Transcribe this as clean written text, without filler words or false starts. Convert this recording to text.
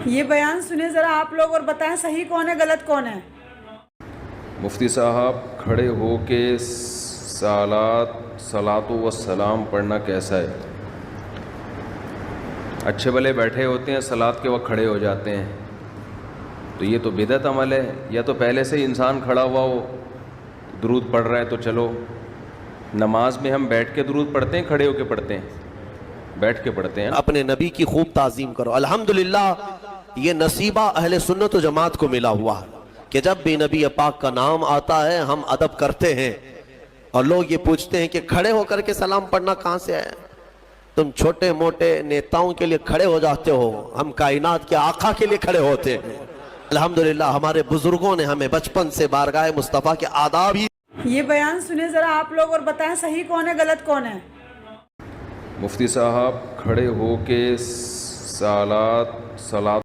یہ بیان سنیں ذرا آپ لوگ اور بتائیں صحیح کون ہے غلط کون ہے۔ مفتی صاحب کھڑے ہو کے صلاۃ و سلام پڑھنا کیسا ہے؟ اچھے بھلے بیٹھے ہوتے ہیں، صلاۃ کے وقت کھڑے ہو جاتے ہیں، تو یہ تو بدعت عمل ہے۔ یا تو پہلے سے ہی انسان کھڑا ہوا ہو، درود پڑھ رہا ہے تو چلو، نماز میں ہم بیٹھ کے درود پڑھتے ہیں کھڑے ہو کے پڑھتے ہیں؟ بیٹھ کے پڑھتے ہیں۔ اپنے نبی کی خوب تعظیم کرو۔ الحمدللہ یہ نصیبہ اہل سنت و جماعت کو ملا ہوا ہے کہ جب بھی نبی پاک کا نام آتا ہے ہم ادب کرتے ہیں، اور لوگ یہ پوچھتے ہیں کہ کھڑے ہو کر کے سلام پڑھنا کہاں سے ہے؟ تم چھوٹے موٹے نیتاؤں کے لیے کھڑے ہو جاتے ہو، ہم کائنات کے آقا کے لیے کھڑے ہوتے ہیں۔ الحمدللہ ہمارے بزرگوں نے ہمیں بچپن سے بارگاہ مصطفیٰ کے آداب ہی۔ یہ بیان سنیں ذرا آپ لوگ اور بتائیں صحیح کون ہے غلط کون ہے۔ مفتی صاحب کھڑے ہو کے صلاۃ